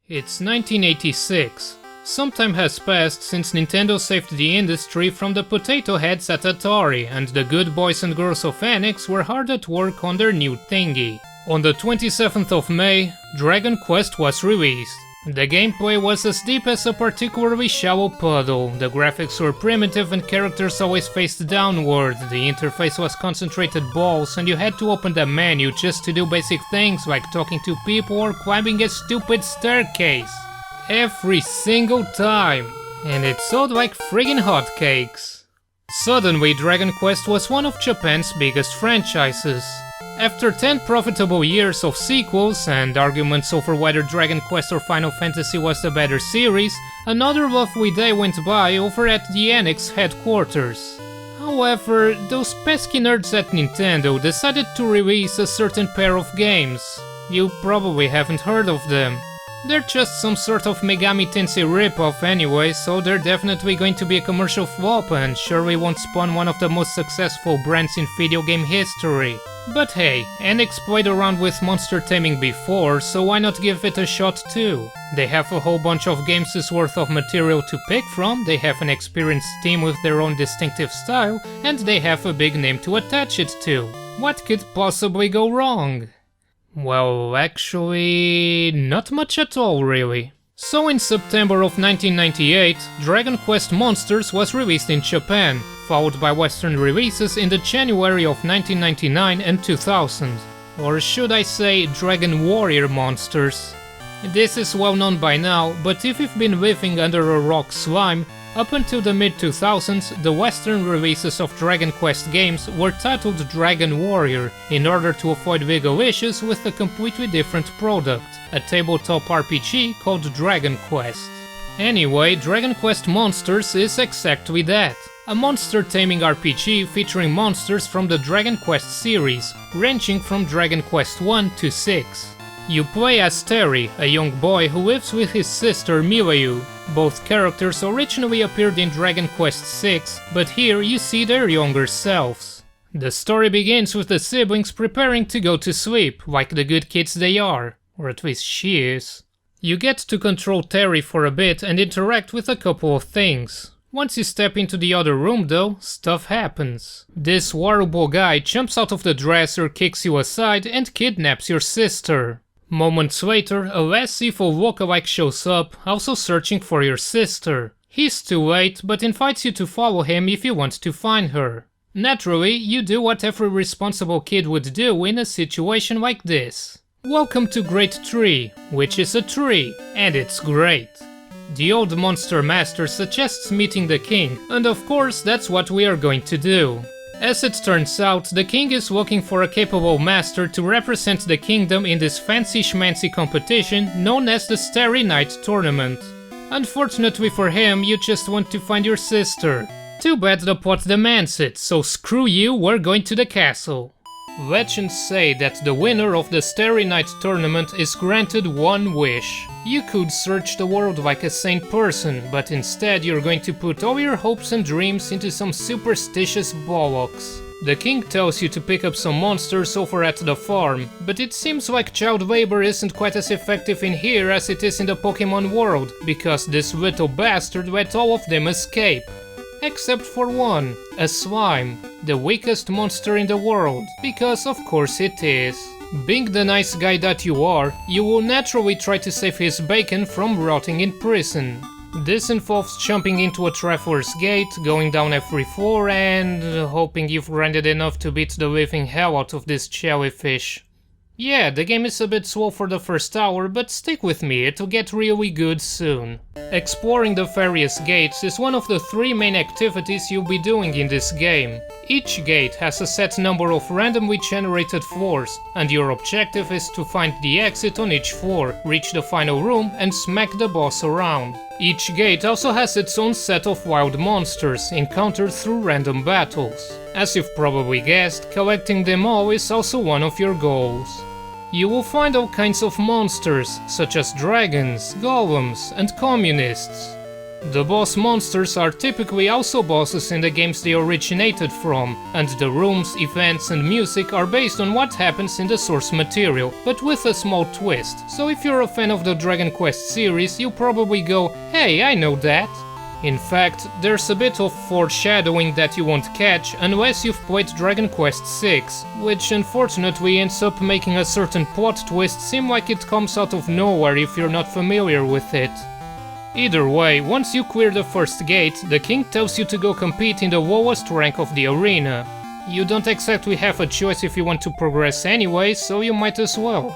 It's 1986. Some time has passed since Nintendo saved the industry from the potato heads at Atari, and the good boys and girls of Enix were hard at work on their new thingy. On the 27th of May, Dragon Quest was released. The gameplay was as deep as a particularly shallow puddle, the graphics were primitive and characters always faced downward, the interface was concentrated balls and you had to open the menu just to do basic things like talking to people or climbing a stupid staircase. Every single time! And it sold like friggin' hotcakes. Suddenly, Dragon Quest was one of Japan's biggest franchises. After 10 profitable years of sequels and arguments over whether Dragon Quest or Final Fantasy was the better series, another lovely day went by over at the Enix headquarters. However, those pesky nerds at Nintendo decided to release a certain pair of games. You probably haven't heard of them. They're just some sort of Megami Tensei ripoff anyway, so they're definitely going to be a commercial flop and surely won't spawn one of the most successful brands in video game history. But hey, Enix played around with monster taming before, so why not give it a shot too? They have a whole bunch of games' worth of material to pick from, they have an experienced team with their own distinctive style, and they have a big name to attach it to. What could possibly go wrong? Well, actually, not much at all really. So in September of 1998, Dragon Quest Monsters was released in Japan, followed by Western releases in the January of 1999 and 2000. Or should I say Dragon Warrior Monsters. This is well known by now, but if you've been living under a rock slime, up until the mid-2000s, the Western releases of Dragon Quest games were titled Dragon Warrior, in order to avoid legal issues with a completely different product, a tabletop RPG called Dragon Quest. Anyway, Dragon Quest Monsters is exactly that. A monster taming RPG featuring monsters from the Dragon Quest series, ranging from Dragon Quest 1 to 6. You play as Terry, a young boy who lives with his sister Milayu. Both characters originally appeared in Dragon Quest VI, but here you see their younger selves. The story begins with the siblings preparing to go to sleep, like the good kids they are. Or at least she is. You get to control Terry for a bit and interact with a couple of things. Once you step into the other room though, stuff happens. This horrible guy jumps out of the dresser, kicks you aside and kidnaps your sister. Moments later, a less evil lookalike shows up, also searching for your sister. He's too late, but invites you to follow him if you want to find her. Naturally, you do what every responsible kid would do in a situation like this. Welcome to Great Tree, which is a tree, and it's great. The old monster master suggests meeting the king, and of course that's what we are going to do. As it turns out, the king is looking for a capable master to represent the kingdom in this fancy schmancy competition known as the Starry Night Tournament. Unfortunately for him, you just want to find your sister. Too bad the plot demands it, so screw you, we're going to the castle. Legends say that the winner of the Starry Night Tournament is granted one wish. You could search the world like a sane person, but instead you're going to put all your hopes and dreams into some superstitious bollocks. The king tells you to pick up some monsters over at the farm, but it seems like child labor isn't quite as effective in here as it is in the Pokemon world, because this little bastard let all of them escape. Except for one, a slime, the weakest monster in the world, because of course it is. Being the nice guy that you are, you will naturally try to save his bacon from rotting in prison. This involves jumping into a traveler's gate, going down every floor and hoping you've grinded enough to beat the living hell out of this jellyfish. Yeah, the game is a bit slow for the first hour, but stick with me, it'll get really good soon. Exploring the various gates is one of the 3 main activities you'll be doing in this game. Each gate has a set number of randomly generated floors, and your objective is to find the exit on each floor, reach the final room and smack the boss around. Each gate also has its own set of wild monsters, encountered through random battles. As you've probably guessed, collecting them all is also one of your goals. You will find all kinds of monsters, such as dragons, golems, and communists. The boss monsters are typically also bosses in the games they originated from, and the rooms, events and music are based on what happens in the source material, but with a small twist. So if you're a fan of the Dragon Quest series, you probably go, hey, I know that. In fact, there's a bit of foreshadowing that you won't catch unless you've played Dragon Quest VI, which unfortunately ends up making a certain plot twist seem like it comes out of nowhere if you're not familiar with it. Either way, once you clear the first gate, the king tells you to go compete in the lowest rank of the arena. You don't exactly have a choice if you want to progress anyway, so you might as well.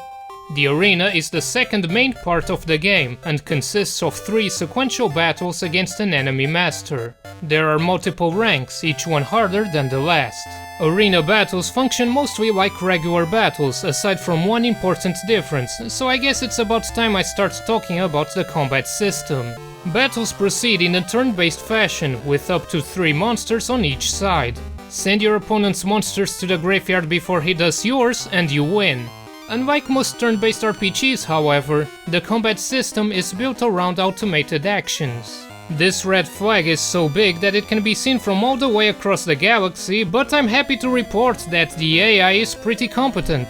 The arena is the second main part of the game and consists of 3 sequential battles against an enemy master. There are multiple ranks, each one harder than the last. Arena battles function mostly like regular battles, aside from one important difference, so I guess it's about time I start talking about the combat system. Battles proceed in a turn-based fashion, with up to 3 monsters on each side. Send your opponent's monsters to the graveyard before he does yours, and you win. Unlike most turn-based RPGs, however, the combat system is built around automated actions. This red flag is so big that it can be seen from all the way across the galaxy, but I'm happy to report that the AI is pretty competent.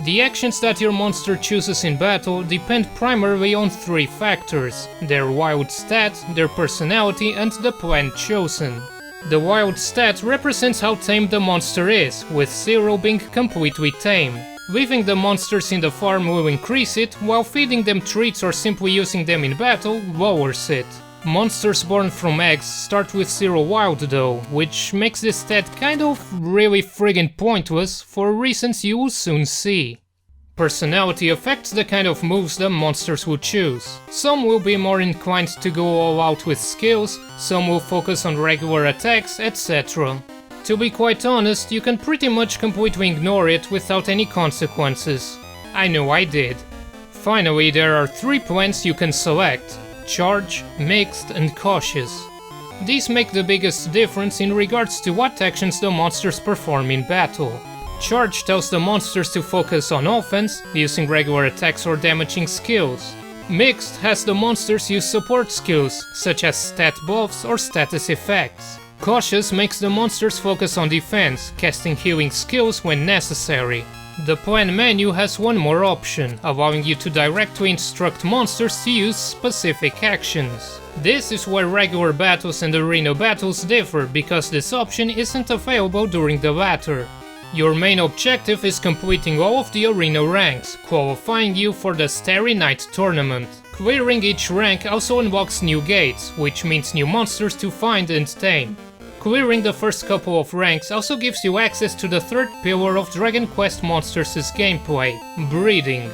The actions that your monster chooses in battle depend primarily on 3 factors: their wild stat, their personality, and the plan chosen. The wild stat represents how tame the monster is, with 0 being completely tame. Leaving the monsters in the farm will increase it, while feeding them treats or simply using them in battle lowers it. Monsters born from eggs start with 0 wild though, which makes this stat kind of really friggin' pointless for reasons you will soon see. Personality affects the kind of moves the monsters will choose. Some will be more inclined to go all out with skills, some will focus on regular attacks, etc. To be quite honest, you can pretty much completely ignore it without any consequences. I know I did. Finally, there are 3 plans you can select: Charge, Mixed and Cautious. These make the biggest difference in regards to what actions the monsters perform in battle. Charge tells the monsters to focus on offense, using regular attacks or damaging skills. Mixed has the monsters use support skills, such as stat buffs or status effects. Cautious makes the monsters focus on defense, casting healing skills when necessary. The plan menu has one more option, allowing you to directly instruct monsters to use specific actions. This is where regular battles and arena battles differ, because this option isn't available during the latter. Your main objective is completing all of the arena ranks, qualifying you for the Starry Night tournament. Clearing each rank also unlocks new gates, which means new monsters to find and tame. Clearing the first couple of ranks also gives you access to the 3rd pillar of Dragon Quest Monsters' gameplay: breeding.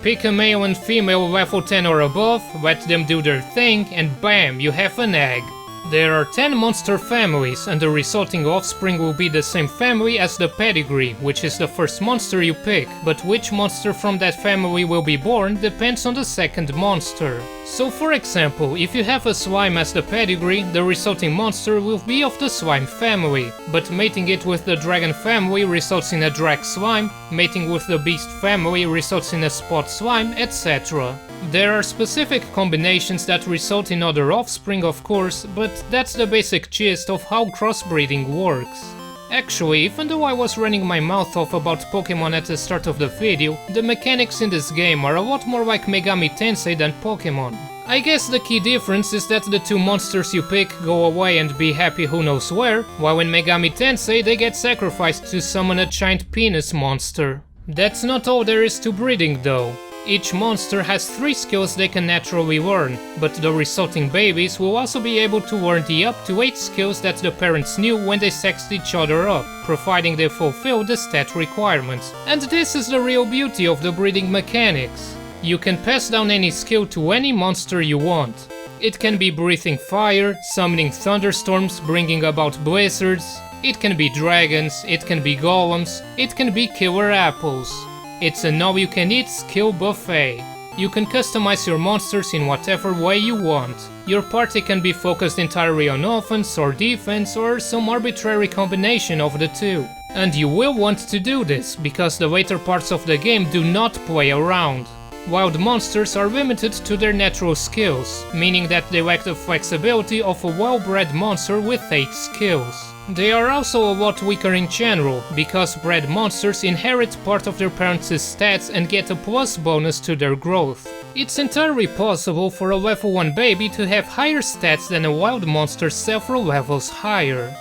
Pick a male and female level 10 or above, let them do their thing, and bam, you have an egg. There are 10 monster families, and the resulting offspring will be the same family as the pedigree, which is the first monster you pick, but which monster from that family will be born depends on the second monster. So for example, if you have a slime as the pedigree, the resulting monster will be of the slime family, but mating it with the dragon family results in a drag slime, mating with the beast family results in a spot slime, etc. There are specific combinations that result in other offspring, of course, but that's the basic gist of how crossbreeding works. Actually, even though I was running my mouth off about Pokemon at the start of the video, the mechanics in this game are a lot more like Megami Tensei than Pokemon. I guess the key difference is that the 2 monsters you pick go away and be happy who knows where, while in Megami Tensei they get sacrificed to summon a giant penis monster. That's not all there is to breeding though. Each monster has 3 skills they can naturally learn, but the resulting babies will also be able to learn the up to 8 skills that the parents knew when they sexed each other up, providing they fulfill the stat requirements. And this is the real beauty of the breeding mechanics. You can pass down any skill to any monster you want. It can be breathing fire, summoning thunderstorms, bringing about blizzards. It can be dragons, it can be golems, it can be killer apples. It's an all-you-can-eat skill buffet. You can customize your monsters in whatever way you want. Your party can be focused entirely on offense or defense or some arbitrary combination of the 2. And you will want to do this, because the later parts of the game do not play around. Wild monsters are limited to their natural skills, meaning that they lack the flexibility of a well-bred monster with 8 skills. They are also a lot weaker in general, because bred monsters inherit part of their parents' stats and get a plus bonus to their growth. It's entirely possible for a level 1 baby to have higher stats than a wild monster several levels higher.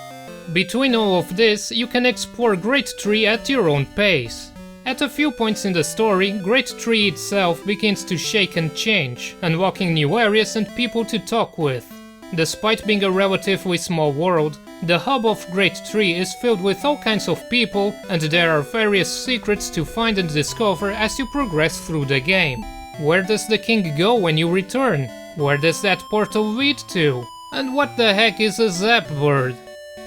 Between all of this, you can explore Great Tree at your own pace. At a few points in the story, Great Tree itself begins to shake and change, unlocking new areas and people to talk with. Despite being a relatively small world, the hub of Great Tree is filled with all kinds of people, and there are various secrets to find and discover as you progress through the game. Where does the king go when you return? Where does that portal lead to? And what the heck is a zap bird?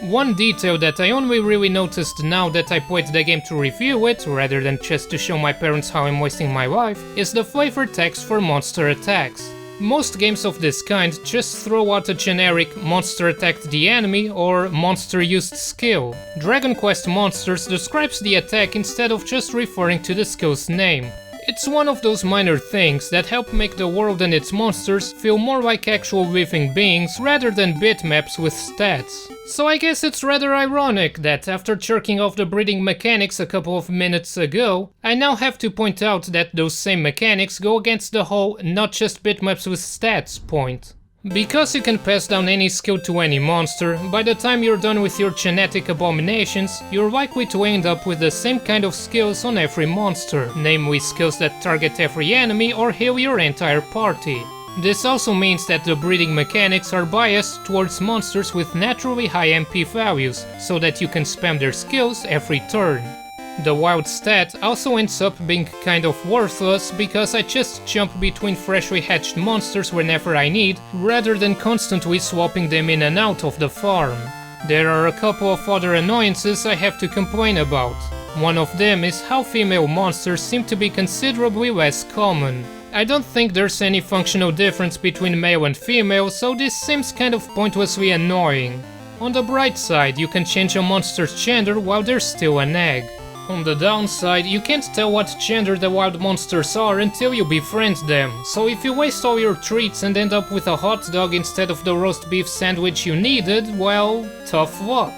One detail that I only really noticed now that I played the game to review it, rather than just to show my parents how I'm wasting my life, is the flavor text for monster attacks. Most games of this kind just throw out a generic "monster attacked the enemy" or "monster used skill." Dragon Quest Monsters describes the attack instead of just referring to the skill's name. It's one of those minor things that help make the world and its monsters feel more like actual living beings rather than bitmaps with stats. So I guess it's rather ironic that after jerking off the breeding mechanics a couple of minutes ago, I now have to point out that those same mechanics go against the whole "not just bitmaps with stats" point. Because you can pass down any skill to any monster, by the time you're done with your genetic abominations, you're likely to end up with the same kind of skills on every monster, namely skills that target every enemy or heal your entire party. This also means that the breeding mechanics are biased towards monsters with naturally high MP values, so that you can spam their skills every turn. The wild stat also ends up being kind of worthless because I just jump between freshly hatched monsters whenever I need, rather than constantly swapping them in and out of the farm. There are a couple of other annoyances I have to complain about. One of them is how female monsters seem to be considerably less common. I don't think there's any functional difference between male and female, so this seems kind of pointlessly annoying. On the bright side, you can change a monster's gender while they're still an egg. On the downside, you can't tell what gender the wild monsters are until you befriend them, so if you waste all your treats and end up with a hot dog instead of the roast beef sandwich you needed, well, tough luck.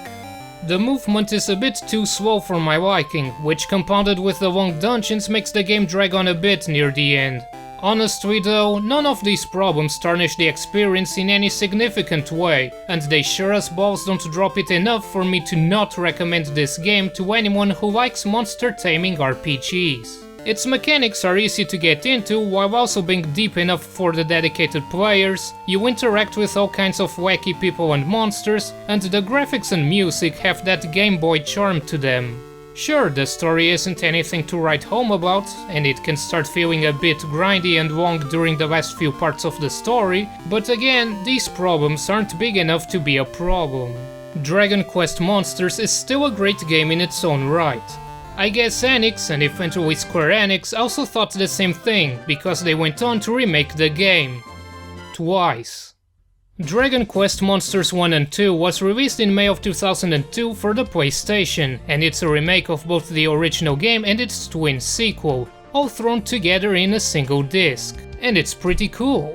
The movement is a bit too slow for my liking, which compounded with the long dungeons makes the game drag on a bit near the end. Honestly though, none of these problems tarnish the experience in any significant way, and they sure as balls don't drop it enough for me to not recommend this game to anyone who likes monster taming RPGs. Its mechanics are easy to get into while also being deep enough for the dedicated players, you interact with all kinds of wacky people and monsters, and the graphics and music have that Game Boy charm to them. Sure, the story isn't anything to write home about, and it can start feeling a bit grindy and long during the last few parts of the story, but again, these problems aren't big enough to be a problem. Dragon Quest Monsters is still a great game in its own right. I guess Enix, and eventually Square Enix, also thought the same thing, because they went on to remake the game. Twice. Dragon Quest Monsters 1 and 2 was released in May of 2002 for the PlayStation, and it's a remake of both the original game and its twin sequel, all thrown together in a single disc. And it's pretty cool.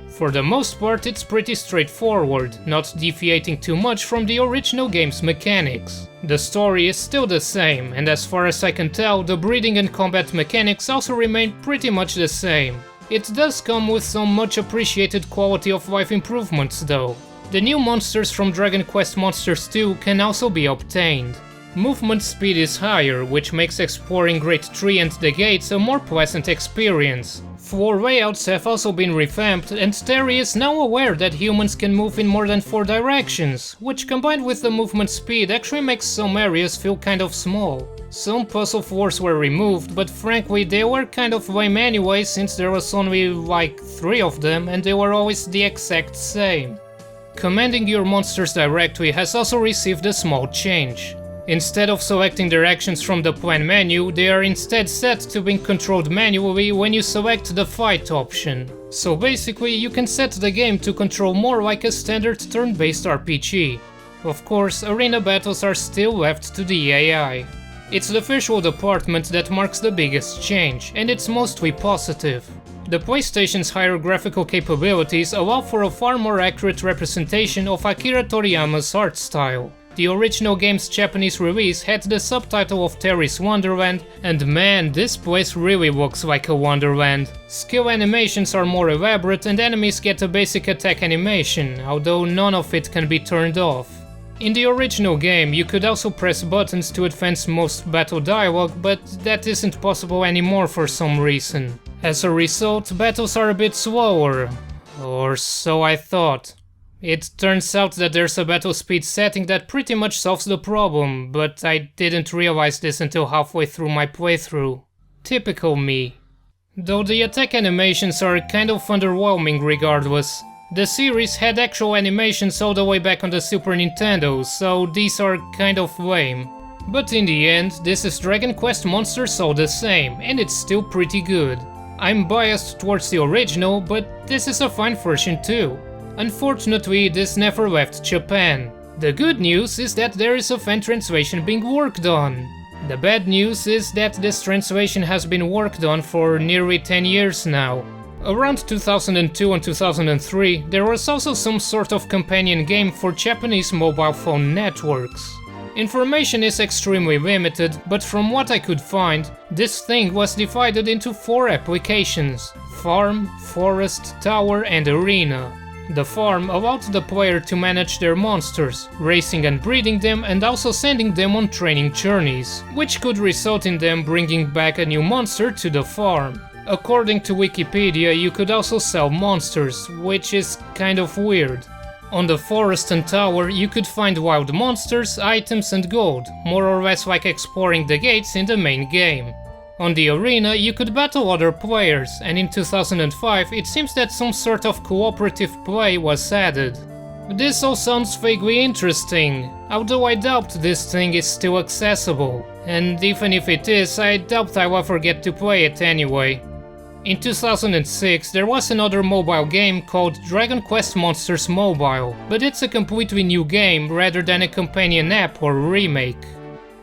For the most part, it's pretty straightforward, not deviating too much from the original game's mechanics. The story is still the same, and as far as I can tell, the breeding and combat mechanics also remain pretty much the same. It does come with some much appreciated quality of life improvements though. The new monsters from Dragon Quest Monsters 2 can also be obtained. Movement speed is higher, which makes exploring Great Tree and the gates a more pleasant experience. Floor layouts have also been revamped, and Terry is now aware that humans can move in more than 4 directions, which combined with the movement speed actually makes some areas feel kind of small. Some puzzle floors were removed, but frankly they were kind of lame anyway since there was only like 3 of them and they were always the exact same. Commanding your monsters directly has also received a small change. Instead of selecting their actions from the plan menu, they are instead set to being controlled manually when you select the fight option. So basically you can set the game to control more like a standard turn-based RPG. Of course, arena battles are still left to the AI. It's the visual department that marks the biggest change, and it's mostly positive. The PlayStation's higher graphical capabilities allow for a far more accurate representation of Akira Toriyama's art style. The original game's Japanese release had the subtitle of Terry's Wonderland, and man, this place really looks like a wonderland. Skill animations are more elaborate and enemies get a basic attack animation, although none of it can be turned off. In the original game, you could also press buttons to advance most battle dialogue, but that isn't possible anymore for some reason. As a result, battles are a bit slower, or so I thought. It turns out that there's a battle speed setting that pretty much solves the problem, but I didn't realize this until halfway through my playthrough. Typical me. Though the attack animations are kind of underwhelming regardless. The series had actual animations all the way back on the Super Nintendo, so these are kind of lame. But in the end, this is Dragon Quest Monsters all the same, and it's still pretty good. I'm biased towards the original, but this is a fine version too. Unfortunately, this never left Japan. The good news is that there is a fan translation being worked on. The bad news is that this translation has been worked on for nearly 10 years now. Around 2002 and 2003, there was also some sort of companion game for Japanese mobile phone networks. Information is extremely limited, but from what I could find, this thing was divided into 4 applications: Farm, Forest, Tower and Arena. The farm allowed the player to manage their monsters, raising and breeding them and also sending them on training journeys, which could result in them bringing back a new monster to the farm. According to Wikipedia, you could also sell monsters, which is kind of weird. On the forest and tower, you could find wild monsters, items and gold, more or less like exploring the gates in the main game. On the arena, you could battle other players, and in 2005 it seems that some sort of cooperative play was added. This all sounds vaguely interesting, although I doubt this thing is still accessible, and even if it is, I doubt I'll ever get to play it anyway. In 2006 there was another mobile game called Dragon Quest Monsters Mobile, but it's a completely new game rather than a companion app or remake.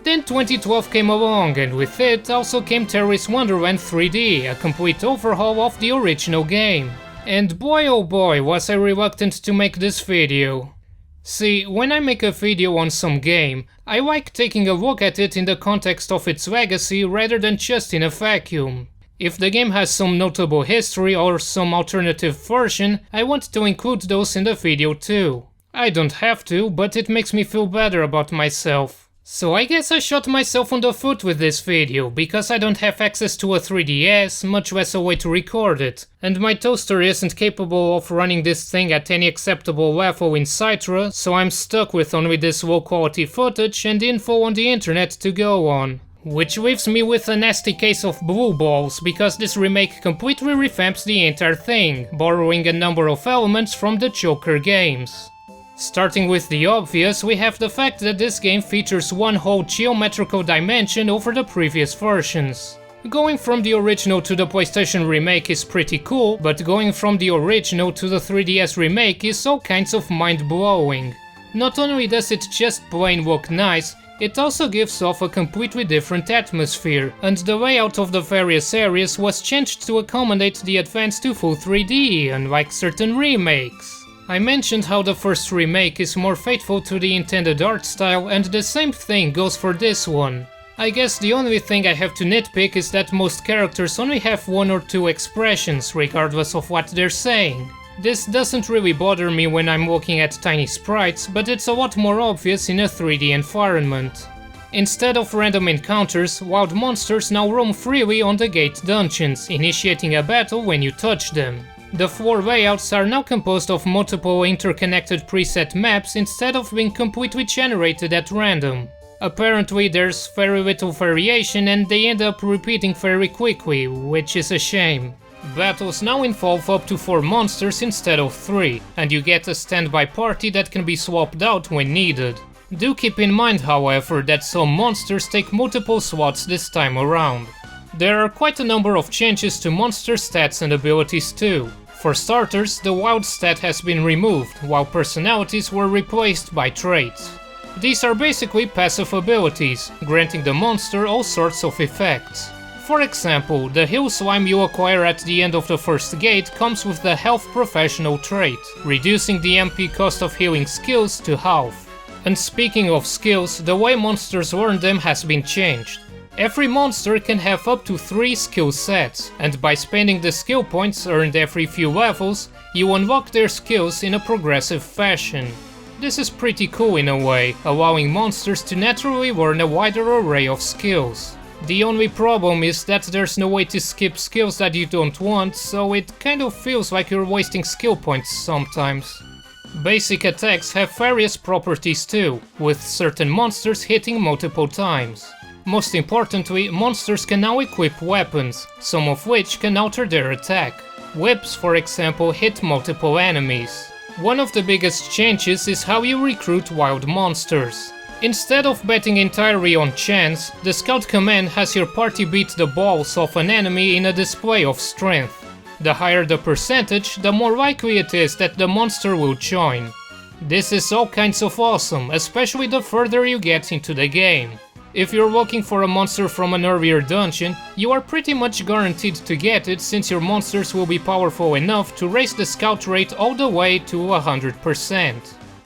Then 2012 came along, and with it also came Terry's Wonderland 3D, a complete overhaul of the original game. And boy oh boy was I reluctant to make this video. See, when I make a video on some game, I like taking a look at it in the context of its legacy rather than just in a vacuum. If the game has some notable history or some alternative version, I want to include those in the video too. I don't have to, but it makes me feel better about myself. So I guess I shot myself on the foot with this video, because I don't have access to a 3DS, much less a way to record it, and my toaster isn't capable of running this thing at any acceptable level in Citra, so I'm stuck with only this low quality footage and info on the internet to go on. Which leaves me with a nasty case of blue balls, because this remake completely revamps the entire thing, borrowing a number of elements from the Joker games. Starting with the obvious, we have the fact that this game features one whole geometrical dimension over the previous versions. Going from the original to the PlayStation remake is pretty cool, but going from the original to the 3DS remake is all kinds of mind-blowing. Not only does it just plain look nice, it also gives off a completely different atmosphere, and the layout of the various areas was changed to accommodate the advance to full 3D, unlike certain remakes. I mentioned how the first remake is more faithful to the intended art style, and the same thing goes for this one. I guess the only thing I have to nitpick is that most characters only have 1 or 2 expressions, regardless of what they're saying. This doesn't really bother me when I'm looking at tiny sprites, but it's a lot more obvious in a 3D environment. Instead of random encounters, wild monsters now roam freely on the gate dungeons, initiating a battle when you touch them. The floor layouts are now composed of multiple interconnected preset maps instead of being completely generated at random. Apparently there's very little variation and they end up repeating very quickly, which is a shame. Battles now involve up to 4 monsters instead of 3, and you get a standby party that can be swapped out when needed. Do keep in mind, however, that some monsters take multiple slots this time around. There are quite a number of changes to monster stats and abilities too. For starters, the wild stat has been removed, while personalities were replaced by traits. These are basically passive abilities, granting the monster all sorts of effects. For example, the heal slime you acquire at the end of the first gate comes with the Health Professional trait, reducing the MP cost of healing skills to half. And speaking of skills, the way monsters learn them has been changed. Every monster can have up to 3 skill sets, and by spending the skill points earned every few levels, you unlock their skills in a progressive fashion. This is pretty cool in a way, allowing monsters to naturally learn a wider array of skills. The only problem is that there's no way to skip skills that you don't want, so it kind of feels like you're wasting skill points sometimes. Basic attacks have various properties too, with certain monsters hitting multiple times. Most importantly, monsters can now equip weapons, some of which can alter their attack. Whips, for example, hit multiple enemies. One of the biggest changes is how you recruit wild monsters. Instead of betting entirely on chance, the Scout command has your party beat the balls off an enemy in a display of strength. The higher the percentage, the more likely it is that the monster will join. This is all kinds of awesome, especially the further you get into the game. If you're looking for a monster from an earlier dungeon, you are pretty much guaranteed to get it since your monsters will be powerful enough to raise the Scout rate all the way to 100%.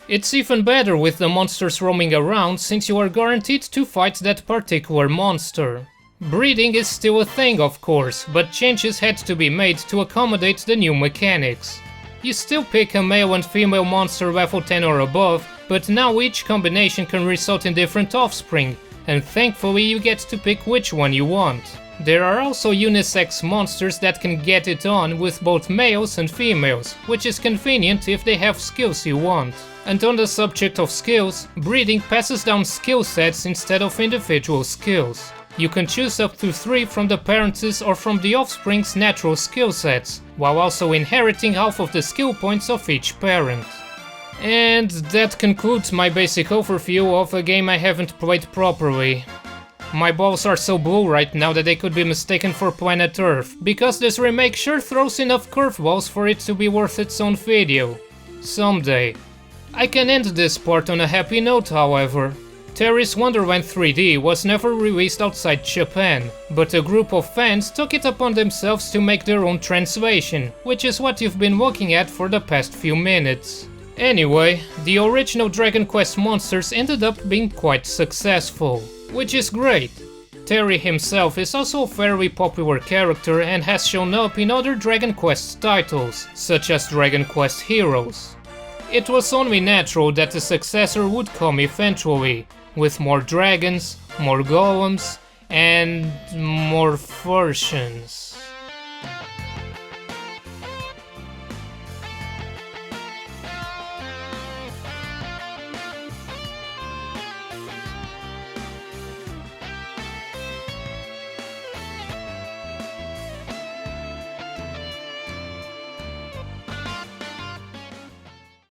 It's even better with the monsters roaming around since you are guaranteed to fight that particular monster. Breeding is still a thing of course, but changes had to be made to accommodate the new mechanics. You still pick a male and female monster level 10 or above, but now each combination can result in different offspring, and thankfully you get to pick which one you want. There are also unisex monsters that can get it on with both males and females, which is convenient if they have skills you want. And on the subject of skills, breeding passes down skill sets instead of individual skills. You can choose up to 3 from the parents' or from the offspring's natural skill sets, while also inheriting half of the skill points of each parent. And that concludes my basic overview of a game I haven't played properly. My balls are so blue right now that they could be mistaken for Planet Earth, because this remake sure throws enough curveballs for it to be worth its own video. Someday. I can end this part on a happy note, however. Terry's Wonderland 3D was never released outside Japan, but a group of fans took it upon themselves to make their own translation, which is what you've been looking at for the past few minutes. Anyway, the original Dragon Quest monsters ended up being quite successful, which is great. Terry himself is also a fairly popular character and has shown up in other Dragon Quest titles, such as Dragon Quest Heroes. It was only natural that the successor would come eventually, with more dragons, more golems, and more versions.